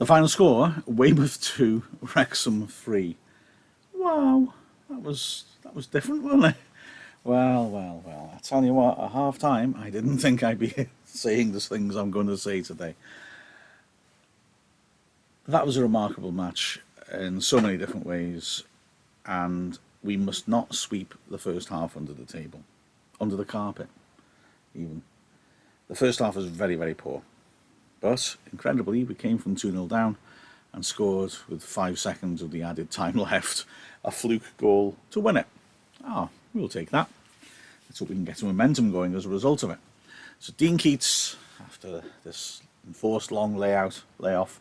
final score, Weymouth 2, Wrexham 3. Wow, that was different, wasn't it? Well. I tell you what, at half time, I didn't think I'd be saying the things I'm going to say today. That was a remarkable match in so many different ways, and we must not sweep the first half under the table, under the carpet, even. The first half was very, very poor. But, incredibly, we came from 2-0 down and scored, with 5 seconds of the added time left, a fluke goal to win it. We'll take that. Let's hope we can get some momentum going as a result of it. So Dean Keats, after this enforced long layoff,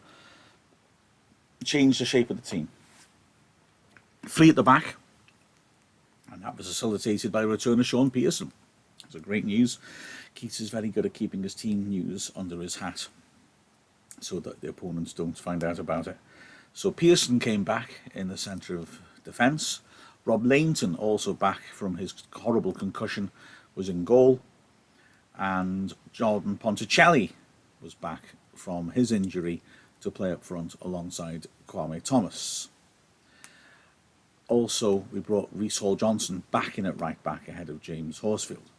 changed the shape of the team. 3 at the back, and that was facilitated by the return of Sean Pearson. So great news. Keats is very good at keeping his team news under his hat, so that the opponents don't find out about it. So Pearson came back in the centre of defence. Rob Lainton, also back from his horrible concussion, was in goal. And Jordan Ponticelli was back from his injury to play up front alongside Kwame Thomas. Also, we brought Reece Hall-Johnson back in at right back ahead of James Horsfield.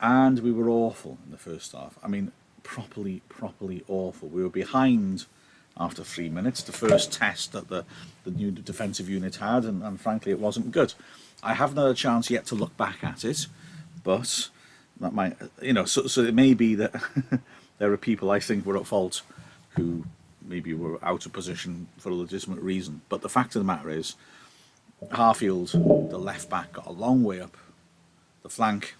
And we were awful in the first half. I mean, properly awful. We were behind after 3 minutes, the first test that the new defensive unit had, and frankly it wasn't good. I haven't had a chance yet to look back at it, but that might, so it may be that there are people I think were at fault who maybe were out of position for a legitimate reason. But the fact of the matter is, Harfield, the left back, got a long way up the flank.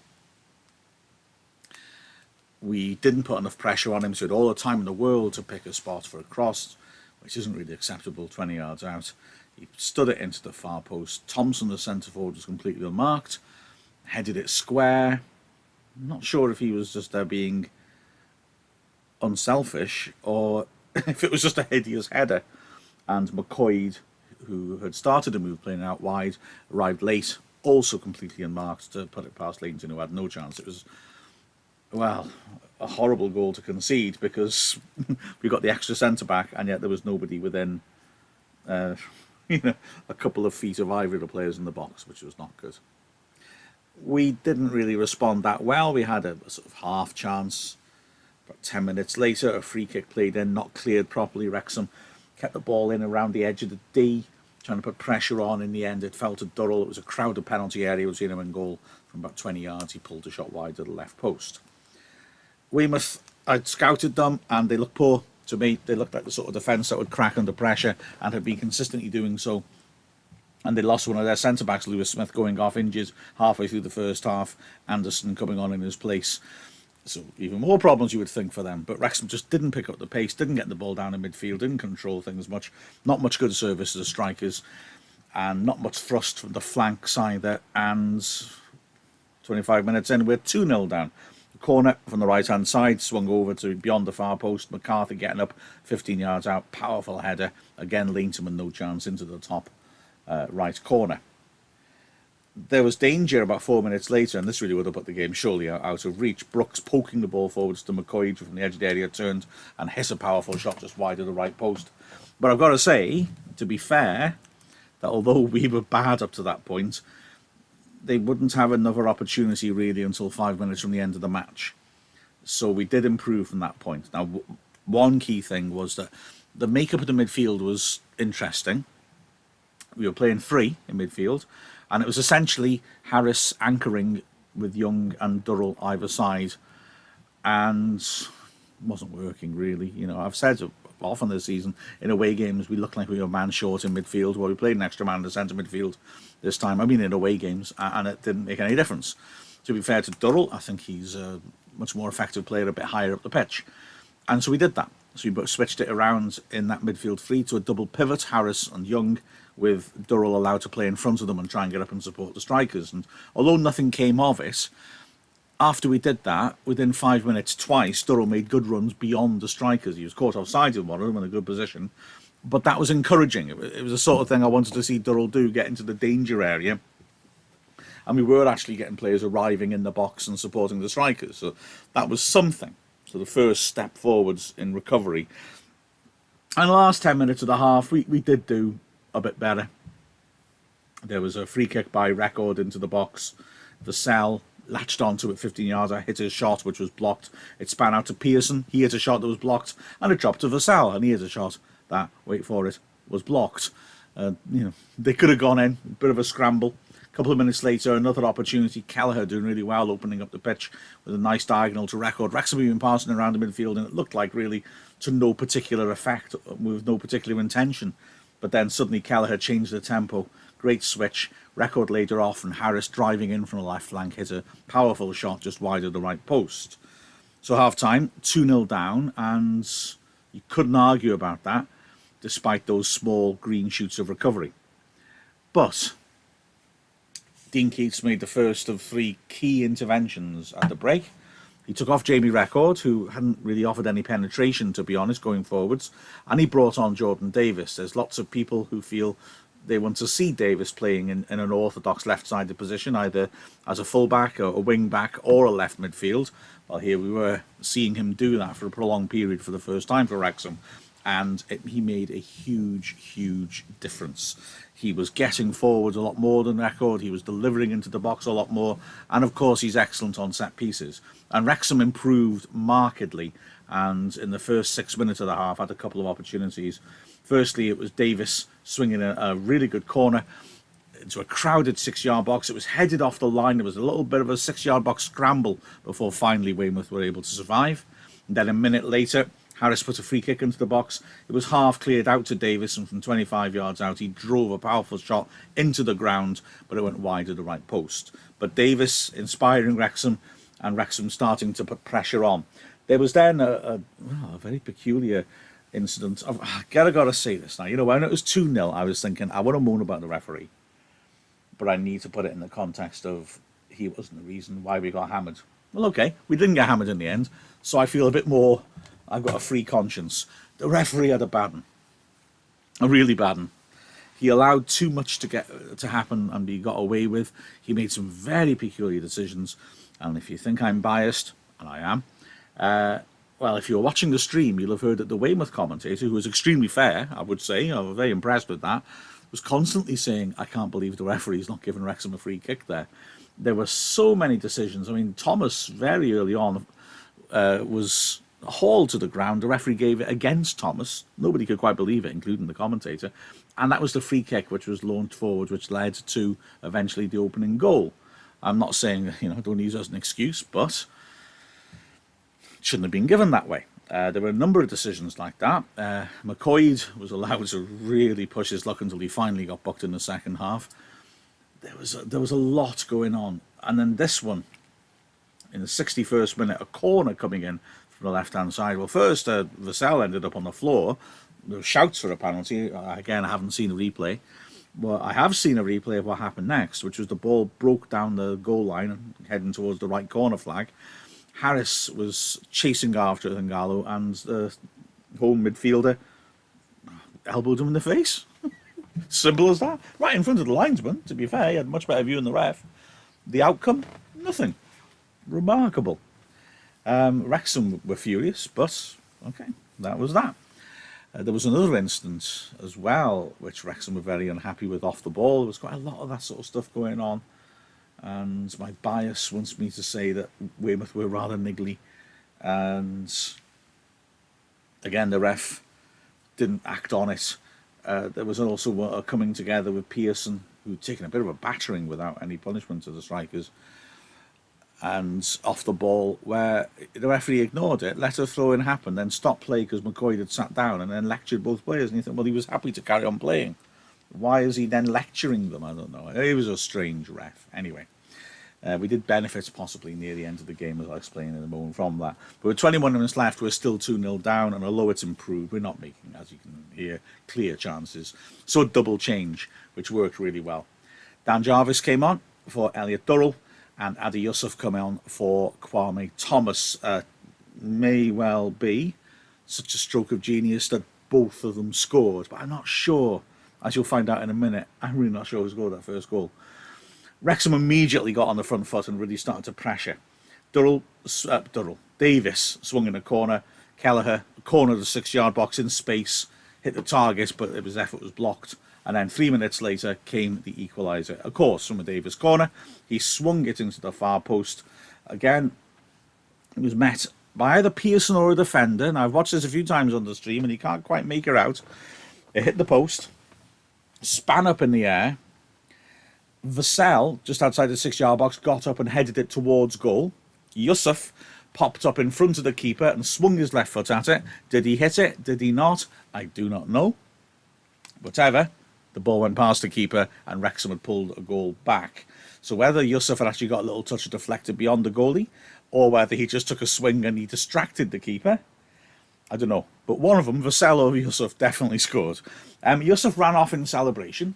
We didn't put enough pressure on him, so he had all the time in the world to pick a spot for a cross, which isn't really acceptable 20 yards out. He stood it into the far post. Thompson, the centre forward, was completely unmarked, headed it square. I'm not sure if he was just there being unselfish or if it was just a hideous header. And McCoy, who had started a move playing out wide, arrived late, also completely unmarked, to put it past Leighton, who had no chance. It was, well, a horrible goal to concede because we got the extra centre back and yet there was nobody within a couple of feet of either of the players in the box, which was not good. We didn't really respond that well. We had a sort of half chance. About 10 minutes later, a free kick played in, not cleared properly. Wrexham kept the ball in around the edge of the D, trying to put pressure on. In the end, it fell to Durrell. It was a crowded penalty area. We've seen him in goal from about 20 yards. He pulled a shot wide to the left post. Weymouth, I'd scouted them, and they looked poor to me. They looked like the sort of defence that would crack under pressure and had been consistently doing so. And they lost one of their centre-backs, Lewis Smith, going off injured halfway through the first half. Anderson coming on in his place. So even more problems you would think for them. But Wrexham just didn't pick up the pace, didn't get the ball down in midfield, didn't control things much. Not much good service to the strikers, and not much thrust from the flanks either. And 25 minutes in, we're 2-0 down. The corner from the right-hand side swung over to beyond the far post. McCarthy getting up 15 yards out. Powerful header. Again, Lainton no chance into the top right corner. There was danger about 4 minutes later, and this really would have put the game surely out of reach. Brooks poking the ball forwards to McCoy from the edge of the area, turned and hit a powerful shot just wide of the right post. But I've got to say, to be fair, that although we were bad up to that point, they wouldn't have another opportunity really until 5 minutes from the end of the match. So we did improve from that point. Now, one key thing was that the makeup of the midfield was interesting. We were playing 3 in midfield, and it was essentially Harris anchoring with Young and Durrell either side, and it wasn't working really. I've said often this season, in away games we looked like we were a man short in midfield. Well, we played an extra man in the centre midfield this time. I mean, in away games, and it didn't make any difference. To be fair to Durrell, I think he's a much more effective player a bit higher up the pitch, and so we did that. So we switched it around in that midfield 3 to a double pivot, Harris and Young, with Durrell allowed to play in front of them and try and get up and support the strikers. And although nothing came of it, after we did that, within 5 minutes twice, Durrell made good runs beyond the strikers. He was caught offside in one of them in a good position, but that was encouraging. It was the sort of thing I wanted to see Durrell do, get into the danger area. And we were actually getting players arriving in the box and supporting the strikers. So that was something. So the first step forwards in recovery. And the last 10 minutes of the half, we did do a bit better. There was a free kick by Record into the box. Vassell latched onto it 15 yards. I hit a shot which was blocked. It span out to Pearson. He hit a shot that was blocked. And it dropped to Vassell. And he hit a shot that, wait for it, was blocked. They could have gone in. A bit of a scramble. A couple of minutes later, another opportunity. Kelleher doing really well, opening up the pitch with a nice diagonal to Record. Wrexham had been passing around the midfield, and it looked like really to no particular effect, with no particular intention. But then suddenly Kelleher changed the tempo. Great switch. Record later off, and Harris driving in from the left flank hit a powerful shot just wide of the right post. So half time, 2-0 down, and you couldn't argue about that, despite those small green shoots of recovery. But Dean Keats made the first of 3 key interventions at the break. He took off Jamie Record, who hadn't really offered any penetration, to be honest, going forwards, and he brought on Jordan Davis. There's lots of people who feel they want to see Davis playing in an orthodox left-sided position, either as a fullback, or a wing-back, or a left midfield. Well, here we were seeing him do that for a prolonged period for the first time for Wrexham, and he made a huge, huge difference. He was getting forward a lot more than Record. He was delivering into the box a lot more. And, of course, he's excellent on set pieces. And Wrexham improved markedly. And in the first 6 minutes of the half, had a couple of opportunities. Firstly, it was Davis swinging a really good corner into a crowded 6-yard box. It was headed off the line. There was a little bit of a 6-yard box scramble before finally Weymouth were able to survive. And then a minute later, Harris put a free kick into the box. It was half cleared out to Davis, and from 25 yards out, he drove a powerful shot into the ground, but it went wide of the right post. But Davis inspiring Wrexham, and Wrexham starting to put pressure on. There was then a very peculiar incident. I've got to say this now. When it was 2-0, I was thinking, I want to moan about the referee, but I need to put it in the context of he wasn't the reason why we got hammered. Well, okay, we didn't get hammered in the end, so I feel a bit more, I've got a free conscience. The referee had a bad one. A really bad one. He allowed too much to happen and be got away with. He made some very peculiar decisions. And if you think I'm biased, and I am, well, if you're watching the stream, you'll have heard that the Weymouth commentator, who was extremely fair, I would say, I was very impressed with that, was constantly saying, I can't believe the referee's not giving Wrexham a free kick there. There were so many decisions. I mean, Thomas, very early on, was hauled to the ground. The referee gave it against Thomas. Nobody could quite believe it, including the commentator. And that was the free kick which was launched forward, which led to eventually the opening goal. I'm not saying, don't use it as an excuse, but it shouldn't have been given that way. There were a number of decisions like that. McCoyd was allowed to really push his luck until he finally got booked in the second half. There was a lot going on. And then this one, in the 61st minute, a corner coming in from the left-hand side. Well, first, Vassell ended up on the floor. There were shouts for a penalty. Again, I haven't seen a replay. Well, I have seen a replay of what happened next, which was the ball broke down the goal line and heading towards the right corner flag. Harris was chasing after Ngalo, and the home midfielder elbowed him in the face. Simple as that. Right in front of the linesman, to be fair. He had a much better view than the ref. The outcome? Nothing. Remarkable. Wrexham were furious, but okay, that was that. There was another instance as well, which Wrexham were very unhappy with off the ball. There was quite a lot of that sort of stuff going on. And my bias wants me to say that Weymouth were rather niggly. And again, the ref didn't act on it. There was also a coming together with Pearson, who'd taken a bit of a battering without any punishment to the strikers. And off the ball, where the referee ignored it, let a throw-in happen, then stopped play because McCoy had sat down, and then lectured both players. And you think, well, he was happy to carry on playing. Why is he then lecturing them? I don't know. He was a strange ref. Anyway, we did benefit possibly near the end of the game, as I'll explain in a moment, from that. But with 21 minutes left, we're still 2-0 down, and although it's improved, we're not making, as you can hear, clear chances. So a double change, which worked really well. Dan Jarvis came on for Elliot Durrell, and Adi Yusuf come on for Kwame Thomas. May well be such a stroke of genius that both of them scored, but I'm not sure, as you'll find out in a minute. I'm really not sure who scored that first goal. Wrexham immediately got on the front foot and really started to pressure. Davis swung in a corner. Kelleher cornered the 6-yard box in space. hit the target, but his effort was blocked. And then 3 minutes later came the equaliser. Of course, from a Davis corner, he swung it into the far post. Again, it was met by either Pearson or a defender. Now, I've watched this a few times on the stream, and he can't quite make her out. It hit the post, span up in the air. Vassell, just outside the 6-yard box, got up and headed it towards goal. Yusuf popped up in front of the keeper and swung his left foot at it. Did he hit it? Did he not? I do not know. Whatever, the ball went past the keeper and Wrexham had pulled a goal back. So whether Yusuf had actually got a little touch deflected beyond the goalie, or whether he just took a swing and he distracted the keeper, I don't know. But one of them, Vassell or Yusuf, definitely scored. Yusuf ran off in celebration.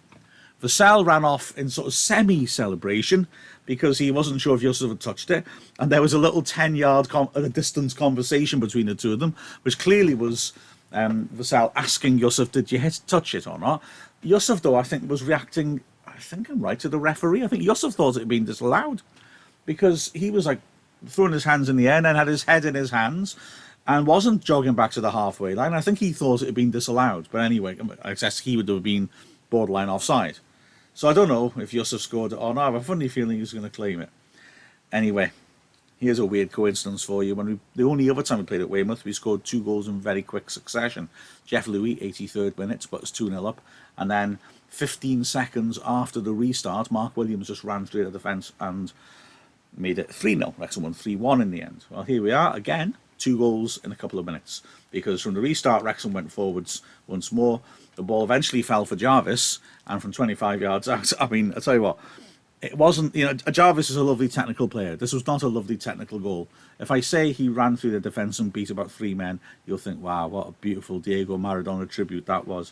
Vassell ran off in sort of semi-celebration because he wasn't sure if Yusuf had touched it. And there was a little 10-yard distance conversation between the two of them, which clearly was Vassell asking Yusuf, did you touch it or not? Yusuf, though, I think was reacting, I think I'm right, to the referee. I think Yusuf thought it had been disallowed because he was like throwing his hands in the air and then had his head in his hands and wasn't jogging back to the halfway line. I think he thought it had been disallowed. But anyway, I guess he would have been borderline offside. So I don't know if Yusuf scored it or not. I have a funny feeling he's going to claim it. Anyway, here's a weird coincidence for you. The only other time we played at Weymouth, we scored 2 goals in very quick succession. Jeff Louis, 83rd minute, but it's 2-0 up. And then 15 seconds after the restart, Mark Williams just ran through the defence and made it 3-0. Wrexham won 3-1 in the end. Well, here we are again. 2 goals in a couple of minutes. Because from the restart, Wrexham went forwards once more. The ball eventually fell for Jarvis, and from 25 yards out, I mean, I tell you what, it wasn't, Jarvis is a lovely technical player. This was not a lovely technical goal. If I say he ran through the defence and beat about 3 men, you'll think, wow, what a beautiful Diego Maradona tribute that was.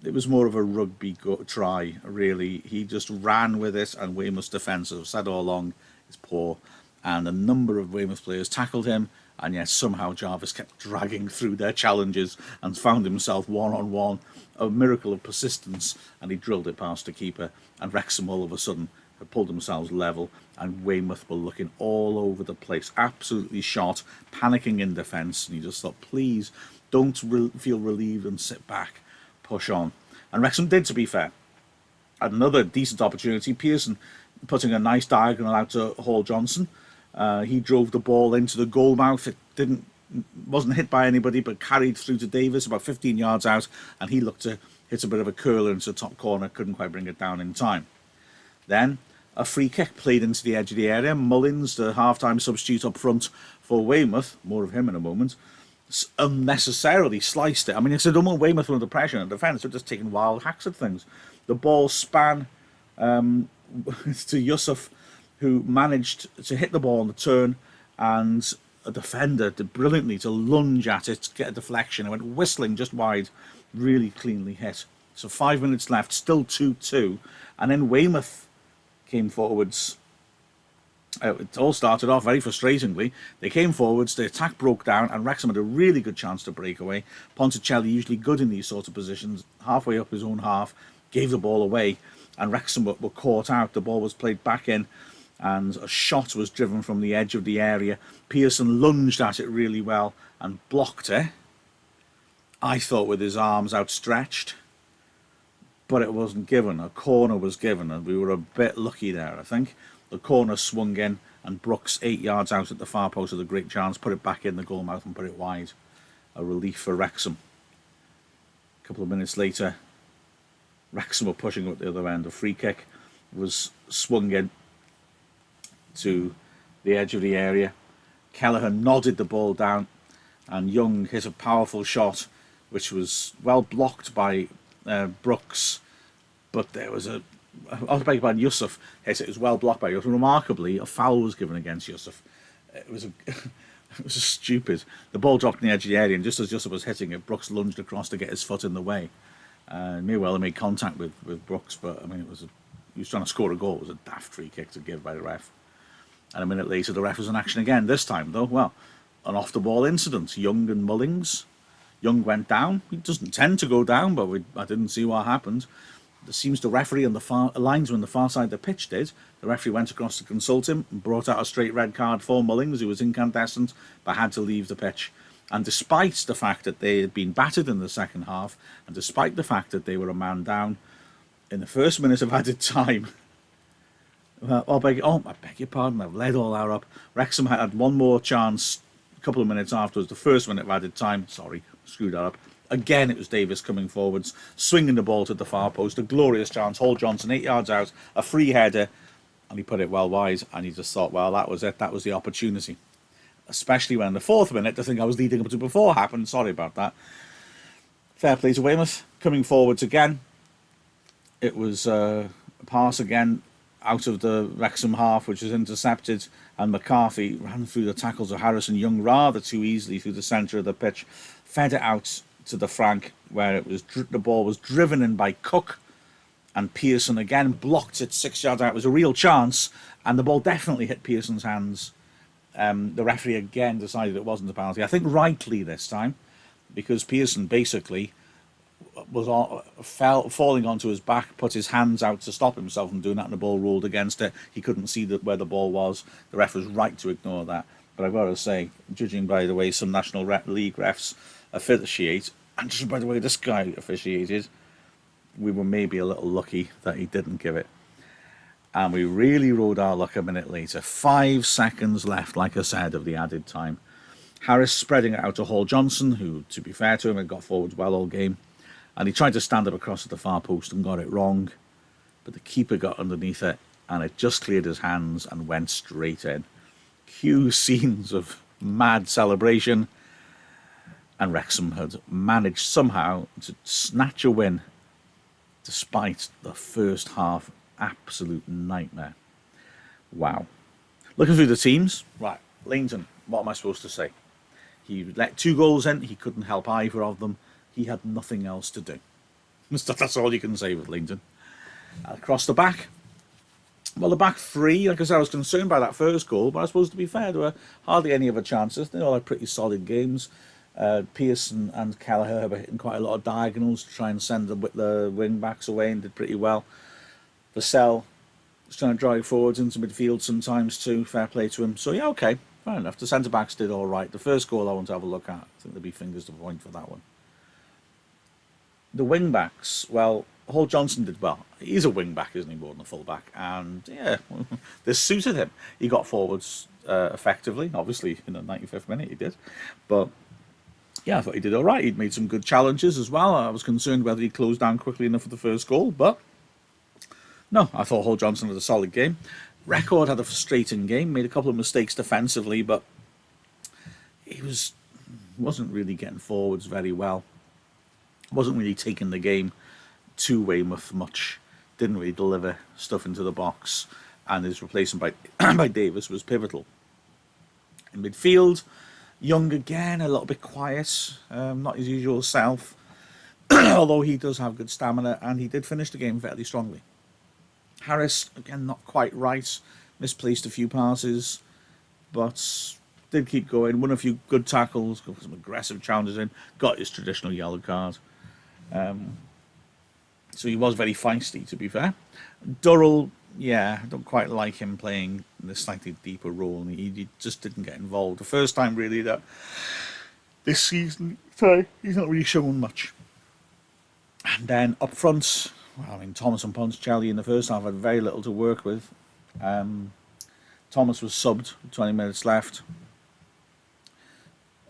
It was more of a rugby try, really. He just ran with it, and Weymouth's defence, as I've said all along, is poor. And a number of Weymouth players tackled him, and yet somehow Jarvis kept dragging through their challenges and found himself one-on-one, a miracle of persistence, and he drilled it past the keeper, and Wrexham all of a sudden had pulled themselves level, and Weymouth were looking all over the place, absolutely shot, panicking in defence, and he just thought, please, don't feel relieved and sit back, push on. And Wrexham did, to be fair. Had another decent opportunity, Pearson putting a nice diagonal out to Hall Johnson. He drove the ball into the goal mouth. It wasn't hit by anybody, but carried through to Davis about 15 yards out, and he looked to hit a bit of a curler into the top corner, couldn't quite bring it down in time. Then a free kick played into the edge of the area. Mullins, the half-time substitute up front for Weymouth, more of him in a moment, unnecessarily sliced it. I mean, it's a don't want Weymouth under pressure in the defence. They're just taking wild hacks at things. The ball span to Yusuf, who managed to hit the ball on the turn, and a defender did brilliantly to lunge at it, get a deflection. It went whistling just wide, really cleanly hit. So 5 minutes left, still 2-2. And then Weymouth came forwards. It all started off very frustratingly. They came forwards, the attack broke down, and Wrexham had a really good chance to break away. Ponticelli, usually good in these sorts of positions, halfway up his own half, gave the ball away, and Wrexham were caught out. The ball was played back in, and a shot was driven from the edge of the area. Pearson lunged at it really well and blocked it, I thought, with his arms outstretched, but it wasn't given. A corner was given, and we were a bit lucky there, I think. The corner swung in, and Brooks, 8 yards out at the far post of the great chance, put it back in the goal mouth and put it wide. A relief for Wrexham. A couple of minutes later, Wrexham were pushing up the other end. A free kick was swung in to the edge of the area. Kelleher nodded the ball down, and Young hit a powerful shot, which was well blocked by Brooks, but there was Yusuf hit it. It was well blocked by Yusuf. Remarkably, a foul was given against Yusuf. It was stupid. The ball dropped in the edge of the area, and just as Yusuf was hitting it, Brooks lunged across to get his foot in the way. Mayweather made contact with Brooks, but I mean, he was trying to score a goal. It was a daft free kick to give by the ref. And a minute later, the ref was in action again. This time, though, well, an off-the-ball incident. Young and Mullings. Young went down. He doesn't tend to go down, but I didn't see what happened. It seems the referee on the linesman on the far side of the pitch did. The referee went across to consult him and brought out a straight red card for Mullings, who was incandescent, but had to leave the pitch. And despite the fact that they had been battered in the second half, and despite the fact that they were a man down, in the first minute of added time, I beg your pardon, I've led all that up. Wrexham had one more chance a couple of minutes afterwards, the first minute of added time. Sorry, screwed that up. Again, it was Davis coming forwards, swinging the ball to the far post. A glorious chance. Hall Johnson, 8 yards out, a free header, and he put it well wide. And he just thought, well, that was it. That was the opportunity. Especially when the fourth minute, the thing I was leading up to before happened. Sorry about that. Fair play to Weymouth. Coming forwards again. It was a pass again out of the Wrexham half, which was intercepted, and McCarthy ran through the tackles of Harrison Young rather too easily through the centre of the pitch, fed it out to the flank, where it was the ball was driven in by Cook, and Pearson again blocked it 6 yards out. It was a real chance, and the ball definitely hit Pearson's hands. The referee again decided it wasn't a penalty. I think rightly this time, because Pearson basically was falling onto his back, put his hands out to stop himself from doing that, and the ball rolled against it. He couldn't see where the ball was. The ref was right to ignore that. But I've got to say, judging by the way some National League refs officiate, and just by the way this guy officiated, we were maybe a little lucky that he didn't give it. And we really rode our luck a minute later. 5 seconds left, like I said, of the added time. Harris spreading it out to Hall Johnson, who, to be fair to him, had got forwards well all game. And he tried to stand up across at the far post and got it wrong. But the keeper got underneath it, and it just cleared his hands and went straight in. Cue scenes of mad celebration. And Wrexham had managed somehow to snatch a win, despite the first half absolute nightmare. Wow. Looking through the teams, right, Langton, what am I supposed to say? He let 2 goals in, he couldn't help either of them. He had nothing else to do. That's all you can say with Langton. Across the back, well, the back 3, like I said, I was concerned by that first goal, but I suppose to be fair, there were hardly any other chances. They all had pretty solid games. Pearson and Kelleher were hitting quite a lot of diagonals to try and send the wing backs away, and did pretty well. Vassell was trying to drive forwards into midfield sometimes too. Fair play to him. So yeah, okay, fair enough. The centre backs did all right. The first goal I want to have a look at. I think there'll be fingers to point for that one. The wing backs, well, Hall Johnson did well. He's a wing back, isn't he, more than a full back? And yeah, this suited him. He got forwards effectively. Obviously, in the 95th minute he did, but yeah, I thought he did all right. He'd made some good challenges as well. I was concerned whether he closed down quickly enough for the first goal, but no, I thought Hall Johnson had a solid game. Record had a frustrating game, made a couple of mistakes defensively, but he wasn't really getting forwards very well. Wasn't really taking the game to Weymouth much. Didn't really deliver stuff into the box, and his replacement by Davis was pivotal. In midfield, Young again, a little bit quiet, not his usual self, although he does have good stamina, and he did finish the game fairly strongly. Harris, again, not quite right, misplaced a few passes, but did keep going, won a few good tackles, got some aggressive challenges in, got his traditional yellow card. So he was very feisty, to be fair. Durrell, yeah, I don't quite like him playing in a slightly deeper role, and he just didn't get involved. The first time, really, that this season, he's not really shown much. And then up front, well, I mean, Thomas and Ponticelli in the first half had very little to work with. Thomas was subbed, 20 minutes left.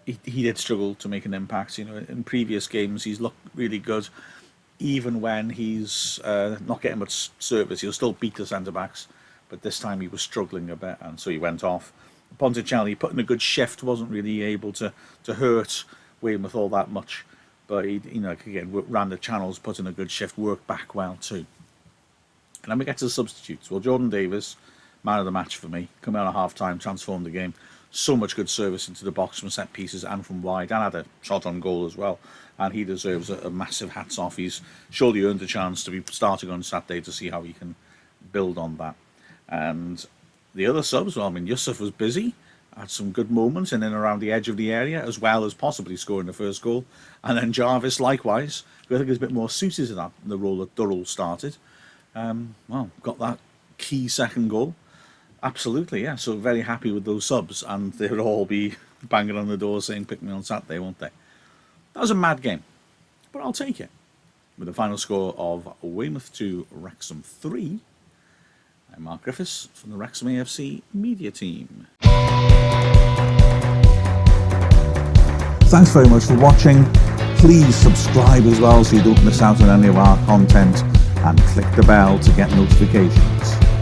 He did struggle to make an impact. You know, in previous games, he's looked really good. Even when he's not getting much service, he'll still beat the centre-backs. But this time he was struggling a bit, and so he went off. Ponticelli put in a good shift, wasn't really able to hurt Weymouth all that much. But he, again, ran the channels, put in a good shift, worked back well too. And then we get to the substitutes. Well, Jordan Davis, man of the match for me, coming out of half-time, transformed the game. So much good service into the box from set pieces and from wide, and had a shot on goal as well. And he deserves a massive hats off. He's surely earned a chance to be starting on Saturday to see how he can build on that. And the other subs, well, I mean, Yusuf was busy, had some good moments in and around the edge of the area, as well as possibly scoring the first goal. And then Jarvis, likewise, who I think is a bit more suited to that, the role that Durrell started. Well, got that key second goal. Absolutely, yeah. So very happy with those subs, and they would all be banging on the door saying pick me on Saturday, won't they? That was a mad game, but I'll take it. With a final score of Weymouth 2, Wrexham 3, I'm Mark Griffiths from the Wrexham AFC media team. Thanks very much for watching. Please subscribe as well so you don't miss out on any of our content, and click the bell to get notifications.